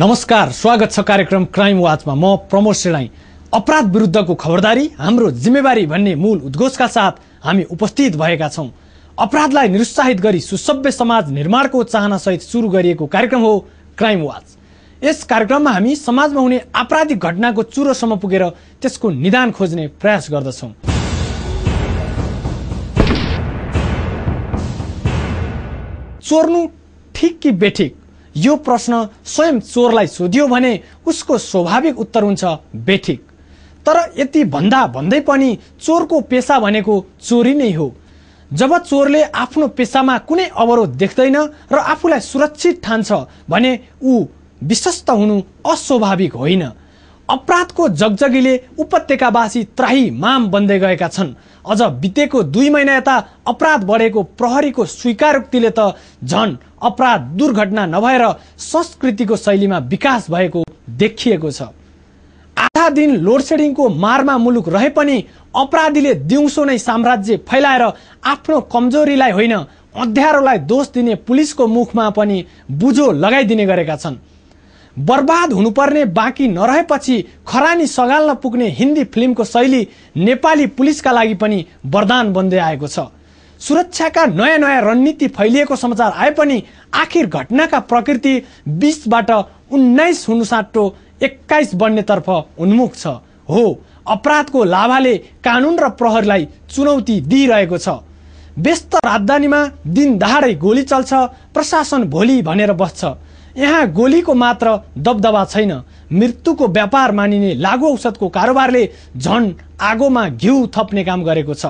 नमस्कार, स्वागत छ कार्यक्रम क्राइम वाचमा। म प्रमोद श्रेणाई। अपराध विरुद्धको खबरदारी हाम्रो जिम्मेवारी भन्ने मूल उद्घोषका साथ हामी उपस्थित भएका छौं। अपराधलाई निरुत्साहित गरी सुसभ्य समाज निर्माणको चाहनासहित सुरु गरिएको कार्यक्रम हो क्राइम वाच। यस कार्यक्रममा हामी समाजमा हुने आपराधिक घटनाको चुरोसम्म पुगेर त्यसको निदान खोज्ने प्रयास गर्दछौं। चोर्नु ठिक कि बेठिक, यो प्रश्न स्वयं चोरलाई सोधियो भने उसको स्वाभाविक उत्तर हुन्छ बेठिक। तर यति भन्दा भन्दै पनि चोरको पेशा भनेको चोरी नै हो। जब चोरले आफ्नो पेशामा कुनै अवरोध देख्दैन र आफूलाई सुरक्षित ठान्छ भने ऊ विश्वस्त हुनु अस्वाभाविक होइन। अपराधको जगजगीले उपत्यकावासी त्राही माम बन्दै गएका छन्। अझ बितेको 2 महिना यता अपराध बढेको प्रहरीको स्वीकारोक्तिले त झन अपराध दुर्घटना नभएर संस्कृतिको शैलीमा विकास भएको देखिएको छ। आधा दिन लोडसेडिङको मारमा मुलुक रहे पनि अपराधीले दिउँसो नै साम्राज्य फैलाएर आफ्नो कमजोरीलाई होइन अँध्यारोलाई दोष दिने पुलिसको मुखमा पनि बुझो लगाइदिने गरेका छन्। बर्बाद हुनुपर्ने बाँकी नरहेपछि खरानी सगाल्न पुग्ने हिन्दी फिल्मको शैली नेपाली पुलिसका लागि पनि वरदान बन्दै आएको छ। सुरक्षाका नयाँ नयाँ रणनीति फैलिएको समाचार आए पनि आखिर घटनाका प्रकृति 20बाट 19 हुनुसाटो 21 बन्नेतर्फ उन्मुख छ। हो, अपराधको लाभाले कानून र प्रहरीलाई चुनौती दिइरहेको छ। व्यस्त राजधानीमा दिन दहाडै गोली चल्छ, प्रशासन भोलि भनेर बस्छ। यहाँ गोलीको मात्र दबदबा छैन, मृत्युको व्यापार मानिने लागु औषधको कारोबारले झन आगोमा घिउ थप्ने काम गरेको छ।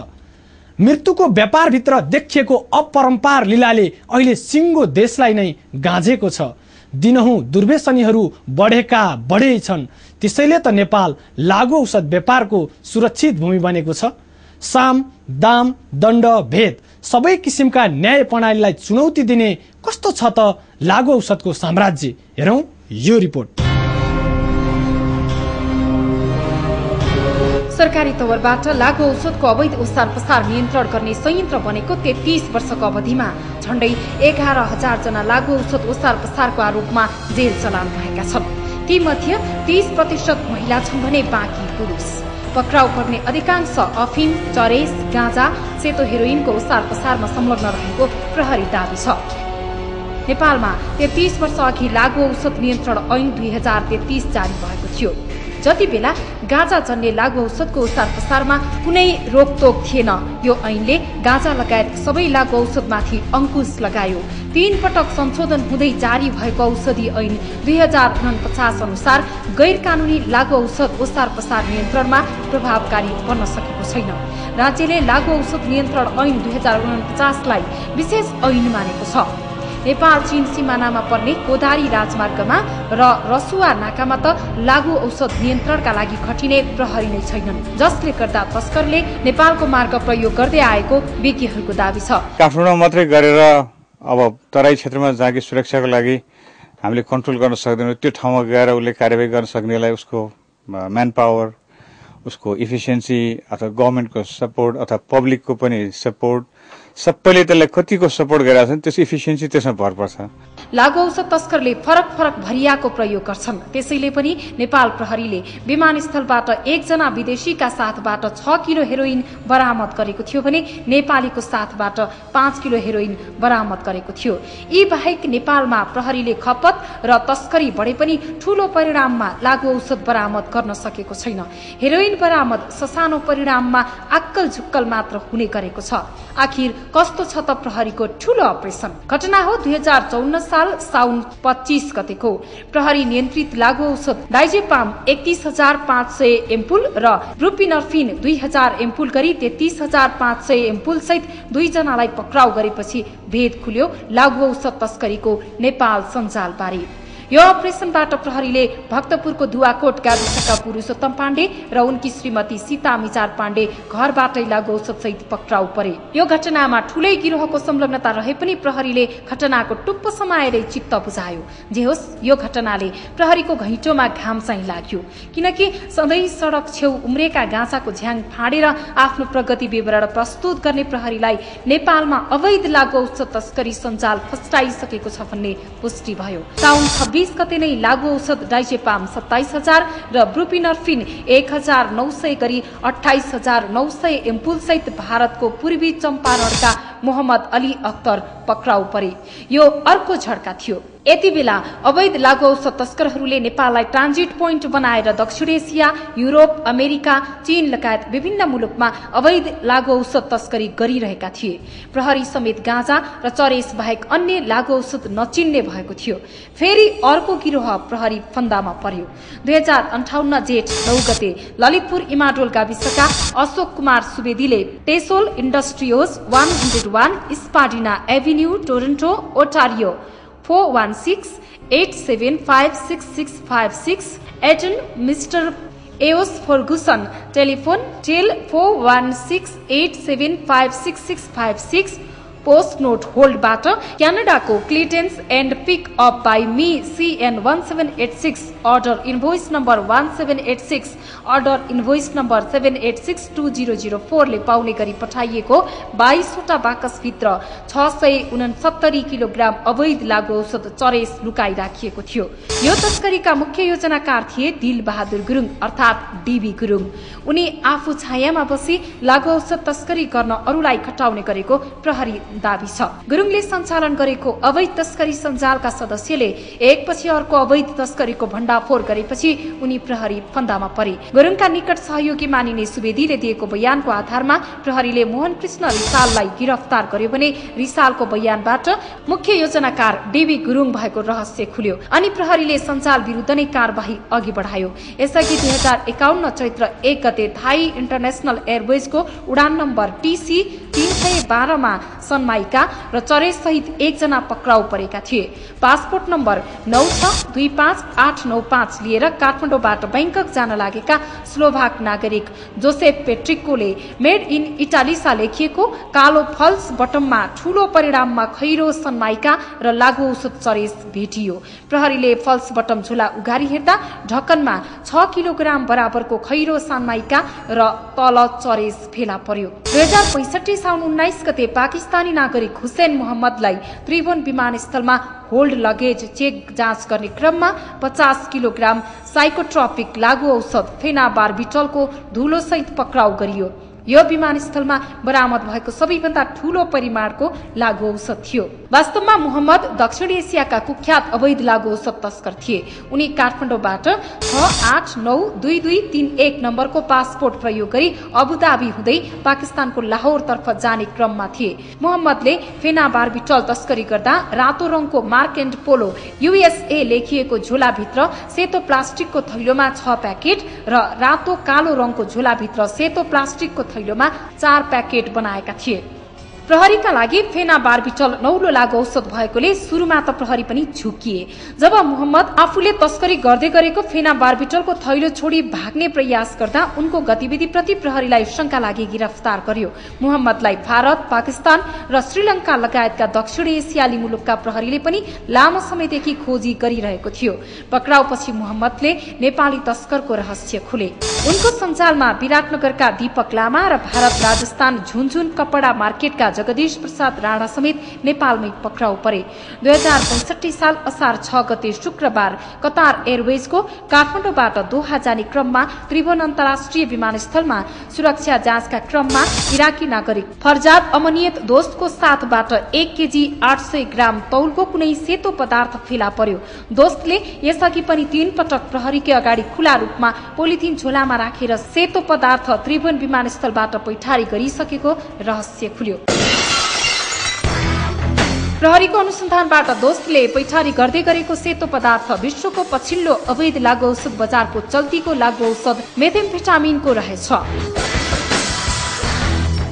मृत्युको व्यापारभित्र देखिएको अपरम्पार लीलाले अहिले सिङ्गो देशलाई नै गाँजेको छ। दिनहुँ दुर्व्यसनीहरू बढेका बढै छन्। त्यसैले त नेपाल लागु औषध व्यापारको सुरक्षित भूमि बनेको छ। साम, दाम, दण्ड, भेद सबै किसिमका न्याय प्रणालीलाई चुनौती दिने कस्तो छ त लागु औषधको साम्राज्य। हेरौं यो रिपोर्ट। सरकारी तवरबाट लागु औषधको अवैध ओसार पसार नियन्त्रण गर्ने संयन्त्र बनेको 33 वर्षको अवधिमा झण्डै 11,000 जना लागु औषध ओसार पसारको आरोपमा जेल चलान भएका छन्। ती मध्ये 30% महिला छन् भने बाँकी पुरुष। पक्राउ पर्ने अधिकांश अफिम, चरेस, गाँजा, सेतो हेरोइनको ओसार पसारमा संलग्न रहेको प्रहरी दाबी छ। नेपालमा 33 वर्ष अघि लागु औषध नियन्त्रण ऐन 2033 जारी भएको थियो। जति बेला गाँजा जन्य लागु औषधको ओसार पसारमा कुनै रोकटोक थिएन। यो ऐनले गाँजा लगायत सबै लागु औषधमाथि अंकुश लगायो। 3 पटक संशोधन हुँदै जारी भएको औषधि ऐन 2049 अनुसार गैर कानूनी लागु औषध ओसार पसार नियन्त्रणमा प्रभावकारी बन्न सकेको छैन। राज्यले लागु औषध नियन्त्रण ऐन 2049 लाई विशेष ऐन मानेको छ। नेपाल चीन सीमानामा पर्ने कोदारी राजमार्गमा र रसुवा नाकामा त लागु औषध नियन्त्रणका लागि खटिने प्रहरी नै छैनन्, जसले गर्दा तस्करले नेपालको मार्ग प्रयोग गर्दै आएको विज्ञहरूको दाबी छ। काठमाडौँ मात्रै गरेर अब तराई क्षेत्रमा जहाँ कि सुरक्षाको लागि हामीले कन्ट्रोल गर्न सक्दैनौँ, त्यो ठाउँमा गएर उसले कार्यवाही गर्न सक्नेलाई उसको म्यान पावर, उसको इफिसियन्सी अथवा गभर्मेन्टको सपोर्ट अथवा पब्लिकको पनि सपोर्ट, सबैले त्यसलाई कतिको सपोर्ट गरिरहेका छन् त्यस इफिसियन्सी त्यसमा भर पर्छ। लागु औषध तस्करले फरक फरक भरियाको प्रयोग गर्छन्। त्यसैले पनि नेपाल प्रहरीले विमानस्थलबाट 1 जना विदेशीका साथबाट 6 किलो हेरोइन बरामद गरेको थियो भने नेपालीको साथबाट 5 किलो हेरोइन बरामद गरेको थियो। यी बाहेक नेपालमा प्रहरीले खपत र तस्करी बढे पनि ठूलो परिणाममा लागु औषध बरामद गर्न सकेको छैन। हेरोइन बरामद ससानो परिणाममा अक्कल झुक्कल मात्र हुने गरेको छ। आखिर कस्तो छ त प्रहरीको ठूलो अपरेसन? घटना हो 2054 साल साउन 25 गतेको। प्रहरी नियन्त्रित लागु औषध डाइजेपाम 31,500 एम्पुल र ब्रुपिनर्फिन 2,000 एम्पुल गरी 33,500 एम्पुल सहित 2 जनालाई पक्राउ गरेपछि भेद खुल्यो लागु औषध तस्करीको नेपाल सञ्जाल बारे। यो अपरेसनबाट प्रहरीले भक्तपुरको दुवाकोट गाविसका पुरुषोत्तम पाण्डे र उनकी श्रीमती सीता मिचार पाण्डे घरबाटै लागु औषध सहित पक्राउ परे। यो घटनामा ठूलै गिरोहको संलग्नता रहे पनि प्रहरीले घटनाको टुप्पो समाएरै चित्त बुझायो। जे होस्, यो घटनाले प्रहरीको घैँटोमा घाम चाहिँ लाग्यो, किनकि सधैँ सडक छेउ उम्रेका गाँजाको झ्याङ फाडेर आफ्नो प्रगति विवरण प्रस्तुत गर्ने प्रहरीलाई नेपालमा अवैध लागु औषध तस्करी सञ्जाल फस्टाइसकेको छ भन्ने पुष्टि भयो। साउन 26 20 गते नै लागु औषध डाइजेपाम 27,000 र ब्रुपिनर्फिन 1,900 गरी 28,900 एम्पुल सहित भारतको पूर्वी चम्पारणका मोहम्मद अली अख्तर पक्राउ परे। यो अर्को झड्का थियो। यति बेला अवैध लागु औषध तस्करहरूले नेपाललाई ट्रान्जिट पोइन्ट बनाएर दक्षिण एसिया, युरोप, अमेरिका, चीन लगायत विभिन्न मुलुकमा अवैध लागु औषध तस्करी गरिरहेका थिए। प्रहरी समेत गाँजा र चरेस बाहेक अन्य लागु औषध नचिन्ने भएको थियो। फेरि अर्को गिरोह प्रहरी फन्दामा पर्यो। 2058 जेठ 9 गते ललितपुर इमाडोल गाविसका अशोक कुमार सुवेदीले TESOL industries 101 Spadina Avenue, Toronto, Ontario 416-8756656 एटन मिस्टर एओस Ferguson, telephone tel 416-8756656, post note होल्डबाट क्यानाडाको क्लिटेन्स and pick up by me CN 1786, order invoice number 1786, order invoice number 78620004 ले पाउने गरी पठाइएको 22 वटा बाकसभित्र 669 किलोग्राम अवैध लागु औषध चरेस लुकाई राखिएको थियो। यो तस्करीका मुख्य योजनाकार थिए दिल बहादुर गुरुङ अर्थात डीबी गुरुङ। उनी आफू छायामा बसी लागु औषध तस्करी गर्न अरूलाई खटाउने गरेको प्रहरी दाबी छ। गुरुङले सञ्चालन गरेको अवैध तस्करी सञ्जालका सदस्यले एकपछि अर्को अवैध तस्करीको भण्डाफोर गरेपछि उनी प्रहरी फन्दामा परे। गुरुङका निकट सहयोगी मानिने सुवेदीले दिएको बयानको आधारमा प्रहरीले मोहन कृष्ण रिसाललाई गिरफ्तार गर्यो भने रिसालको बयानबाट मुख्य योजनाकार डीबी गुरुङ भएको रहस्य खुल्यो। अनि प्रहरीले सञ्जाल विरुद्ध नै कारबाही अघि बढायो। यसअघि 2051 चैत्र 1 गते थाई इन्टरनेशनल एयरवेजको उडान नम्बर TC 312 मा सनमाइका र चरेस सहित एकजना पक्राउ परेका थिए। पासपोर्ट नम्बर 9625895 लिएर काठमाडौँबाट बैंकक जान लागेका स्लोभाक नागरिक जोसेफ पेट्रिकोले मेड इन इटालिसा लेखिएको कालो फल्स बटममा ठूलो परिणाममा खैरो सनमाइका र लागु औषध चरेस भेटियो। प्रहरीले फल्स बटम झोला उघारी हेर्दा ढक्कनमा 6 किलोग्राम बराबरको खैरो सनमाइका र तल चरेस फेला पर्यो। 2065 साउन 19 गते पाकिस्तानी नागरिक हुसैन मोहम्मदलाई त्रिभुवन विमानस्थलमा होल्ड लगेज चेक जाँच गर्ने क्रममा 50 किलोग्राम साइकोट्रोपिक लागु औषध फेनाबार्बिटलको धुलोसहित पक्राउ गरियो। यो विमानस्थलमा बरामद भएको सबैभन्दा ठूलो परिमाणको लागु औषध थियो। वास्तवमा मोहम्मद दक्षिण एसियाका कुख्यात अवैध लागु औषध तस्कर थिए। उनी काठमाडौँबाट 68922231 नम्बरको पासपोर्ट प्रयोग गरी अबुधाबी हुँदै पाकिस्तानको लाहोरतर्फ जाने क्रममा थिए। मोहम्मदले फेनाबार्बिटल तस्करी गर्दा रातो रङको मार्क एन्ड पोलो USA लेखिएको झोलाभित्र सेतो प्लास्टिकको थैलोमा 6 प्याकेट र रातो कालो रङको झोलाभित्र सेतो प्लास्टिकको थैलोमा 4 प्याकेट बनाएका थिए। प्रहरीका लागि फेनाबार्बिटल नौलो लागु औषध भएकोले सुरुमा त प्रहरी पनि झुकिए। जब मोहम्मद आफूले तस्करी गर्दै गरेको फेनाबार्बिटलको थैलो छोडी भाग्ने प्रयास गर्दा उनको गतिविधिप्रति प्रहरीलाई शंका लागि गिरफ्तार गर्यो। मोहम्मदलाई भारत, पाकिस्तान र श्रीलंका लगायतका दक्षिण एसियाली मुलुकका प्रहरीले पनि लामो समयदेखि खोजी गरिरहेको थियो। पक्राउपछि मोहम्मदले नेपाली तस्करको रहस्य खुले। उनको सञ्जालमा विराटनगरका दीपक लामा र भारत राजस्थान झुनझुन कपडा मार्केटका जगदीश प्रसाद राणा समेत नेपालमै पक्राउ परे। 2065 साल असार 6 गते शुक्रबार कतार एयरवेजको काठमाडौँबाट दोहा जाने क्रममा त्रिभुवन अन्तर्राष्ट्रिय विमानस्थलमा सुरक्षा जाँचका क्रममा इराकी नागरिक फरजाद अमनियत दोस्तको साथबाट 1 केजी 800 ग्राम तौलको कुनै सेतो पदार्थ फेला पर्यो। दोस्तले यसअघि पनि 3 पटक प्रहरीकै अगाडि खुला रूपमा पोलिथिन झोलामा राखेर सेतो पदार्थ त्रिभुवन विमानस्थलबाट पैठारी गरिसकेको रहस्य खुल्यो। प्रहरीको अनुसन्धानबाट दोस्तले पैठारी गर्दै गरेको सेतो पदार्थ विश्वको पछिल्लो अवैध लागु औषध बजारको चल्तीको लागु औषध मेथेम्फेटामिनको रहेछ।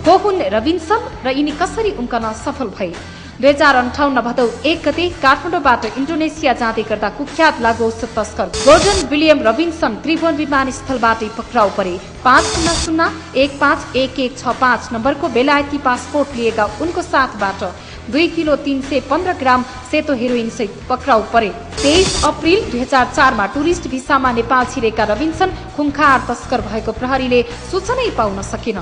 को हुन् रबिन्सन र यिनी कसरी उम्कन सफल भए? 2058 भदौ 1 गते काठमाडौँबाट इन्डोनेसिया जाँदै गर्दा कुख्यात लागु औषध तस्कर गोर्डन विलियम रबिन्सन त्रिभुवन विमानस्थलबाटै पक्राउ परे। 500151165 नम्बरको बेलायती पासपोर्ट लिएका उनको साथबाट 2 किलो 315 ग्राम सेतो हेरोइन सहित पक्राउ परे। 23 अप्रिल 2004 मा टुरिस्ट भिसामा नेपाल छिरेका रबिन्सन खुङखार तस्कर भएको प्रहरीले सूचनै पाउन सकेन।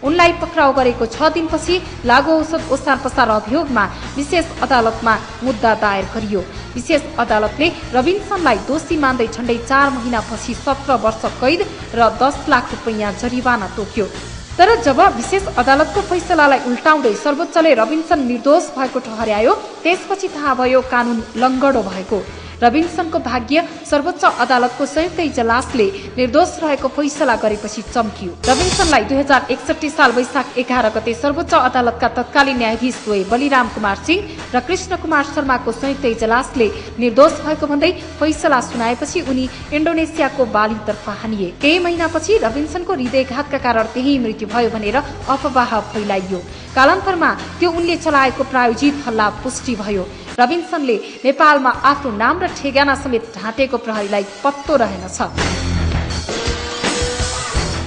उनलाई पक्राउ गरेको 6 दिनपछि लागू औषध ओसार पसार अभियोगमा विशेष अदालतमा मुद्दा दायर गरियो। विशेष अदालतले रबिन्सनलाई दोषी मान्दै झण्डै 4 महिनापछि 17 वर्ष कैद र 10 लाख रुपैयाँ जरिवाना तोक्यो। तर जब विशेष अदालतको फैसलालाई उल्टाउँदै सर्वोच्चले रबिन्सन निर्दोष भएको ठहर्यायो, त्यसपछि थाहा भयो कानून लङ्गडो भएको। रबिन्सनको भाग्य सर्वोच्च अदालतको संयुक्त इजलासले निर्दोष रहेको फैसला गरेपछि चम्कियो। रबिन्सनलाई 2061 साल वैशाख 11 गते सर्वोच्च अदालतका तत्कालीन न्यायाधीश द्वय बलिराम कुमार सिंह र कृष्ण कुमार शर्माको संयुक्त इजलासले निर्दोष भएको भन्दै फैसला सुनाएपछि उनी इन्डोनेसियाको बालीतर्फ हानिए। केही महिनापछि रबिन्सनको हृदयघातका कारण त्यही मृत्यु भयो भनेर अफवाह फैलाइयो। कालान्तरमा त्यो उनले चलाएको प्रायोजित हल्ला पुष्टि भयो। रबिन्सनले नेपालमा आफ्नो नाम र ठेगाना समेत ढाँटेको प्रहरीलाई पत्तो रहेनछ।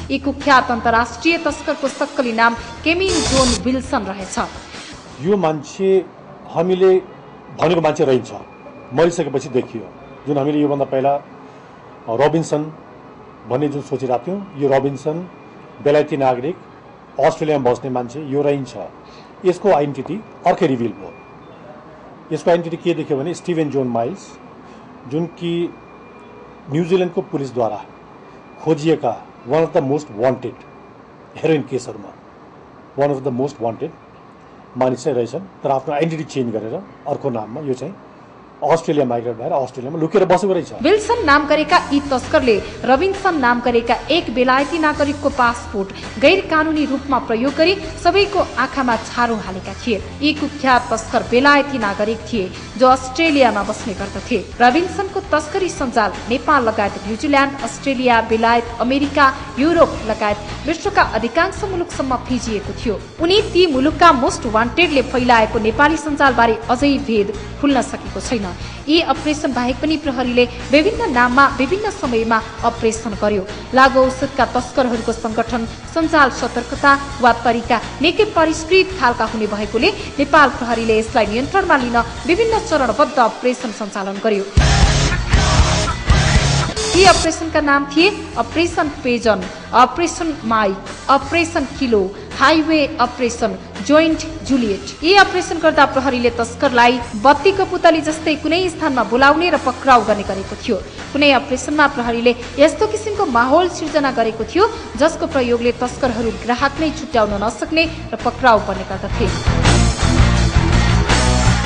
यी कुख्यात अन्तर्राष्ट्रिय तस्करको सक्कली नाम केमिन जोन विल्सन रहेछ। यो मान्छे हामीले भनेको मान्छे रहन्छ, मरिसकेपछि देखियो। जुन हामीले योभन्दा पहिला रबिन्सन भन्ने जुन सोचिरहेको थियौँ, यो रबिन्सन बेलायती नागरिक अस्ट्रेलियामा बस्ने मान्छे यो रहन्छ। यसको आइडेन्टिटी अर्कै रिभिल भयो। यसको आइडेन्टिटी के देख्यो भने स्टिभेन जोन माइल्स, जुन कि न्युजिल्यान्डको पुलिसद्वारा खोजिएका one of the most wanted heroin केसहरूमा one of the most wanted मानिस चाहिँ रहेछन्। तर आफ्नो आइडेन्टिटी चेन्ज गरेर अर्को नाममा यो चाहिँ अस्ट्रेलिया माइग्रेट भएर अस्ट्रेलियामा लुकेर बसेको रहेछ। विल्सन नाम गरेका यी तस्करले रबिन्सन नाम गरेका एक बेलायती नागरिकको पासपोर्ट गैर कानूनी रूपमा प्रयोग गरी सबैको आँखामा छारो हालेका थिए। यी कुख्यात तस्कर बेलायती नागरिक थिए जो अस्ट्रेलियामा बस्ने गर्दथे। रबिन्सनको तस्करी सञ्जाल नेपाल लगायत न्युजिल्यान्ड, अस्ट्रेलिया, बेलायत, अमेरिका, युरोप लगायत विश्वका अधिकांश मुलुकसम्म फिजिएको थियो। उनी ती मुलुकका मोस्ट वान्टेडले फैलाएको नेपाली सञ्जालबारे अझै भेद खुल्न सकेको छैन। यी अपरेसन बाहेक पनि प्रहरीले विभिन्न नाममा विभिन्न समयमा अपरेसन गर्यो। लागू औषधका तस्करहरूको संगठन, सञ्जाल, सतर्कता वा तरिका निकै परिष्कृत खालका हुने भएकोले नेपाल प्रहरीले यसलाई नियन्त्रणमा लिन विभिन्न चरणबद्ध अपरेसन सञ्चालन गर्यो। यी अपरेसनका नाम थिए अपरेसन पेजन, operation Mike, operation Kilo, highway operation, joint Juliet. यी अपरेसन गर्दा प्रहरीले तस्करलाई बत्तीको पुतली जस्तै कुनै स्थानमा बोलाउने र पक्राउ गर्ने गरेको थियो। कुनै अपरेसनमा प्रहरीले यस्तो किसिमको माहौल सिर्जना गरेको थियो जसको प्रयोगले तस्करहरू ग्राहक नै छुट्याउन नसक्ने र पक्राउ पर्ने गर्दथे।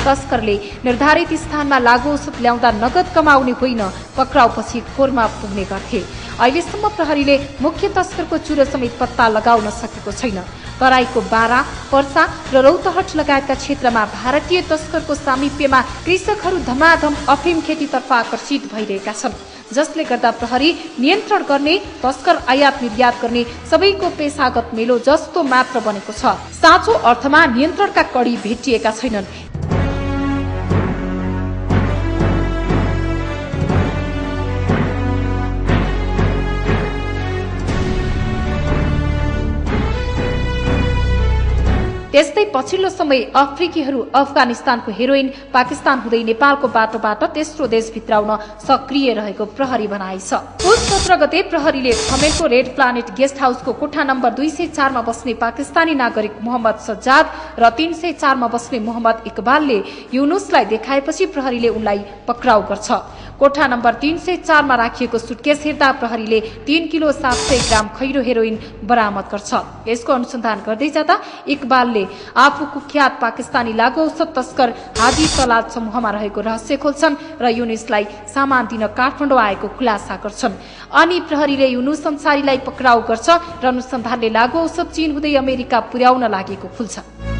तस्करले निर्धारित स्थानमा लागू औषध ल्याउँदा नगद कमाउने होइन, पक्राउपछि खोरमा पुग्ने गर्थे। अहिलेसम्म प्रहरीले मुख्य तस्करको चुरो समेत पत्ता लगाउन सकेको छैन। तराईको बारा, पर्सा र रौतहट लगायतका क्षेत्रमा भारतीय तस्करको सामिप्यमा कृषकहरू धमाधम अफिम खेतीतर्फ आकर्षित भइरहेका छन्, जसले गर्दा प्रहरी नियन्त्रण गर्ने, तस्कर आयात निर्यात गर्ने सबैको पेशागत मेलो जस्तो मात्र बनेको छ। साँचो अर्थमा नियन्त्रणका कडी भेटिएका छैनन्। त्यस्तै पछिल्लो समय अफ्रिकीहरू अफगानिस्तानको हेरोइन पाकिस्तान हुँदै नेपालको बाटोबाट तेस्रो देश भित्राउन सक्रिय रहेको प्रहरी भनाइ छ। पुस 17 गते प्रहरीले खमेरको रेड प्लानेट गेस्ट हाउसको कोठा नम्बर 204 मा बस्ने पाकिस्तानी नागरिक मोहम्मद सज्जाद र 304 मा बस्ने मोहम्मद इकबालले युनुसलाई देखाएपछि प्रहरीले उनलाई पक्राउ गर्छ। कोठा नम्बर 304 मा राखिएको सुटकेस हेर्दा प्रहरीले 3 किलो 700 ग्राम खैरो हेरोइन बरामद गर्छ। यसको अनुसन्धान गर्दै जाँदा इकबालले आफू कुख्यात पाकिस्तानी लागू औषध तस्कर हाजी तलात समूहमा रहेको रहस्य खोल्छन् र युनुसलाई सामान दिन काठमाडौँ आएको खुलासा गर्छन्। अनि प्रहरीले युनुस अन्सारीलाई पक्राउ गर्छ र अनुसन्धानले लागू औषध चीन हुँदै अमेरिका पुर्याउन लागेको खुल्छ।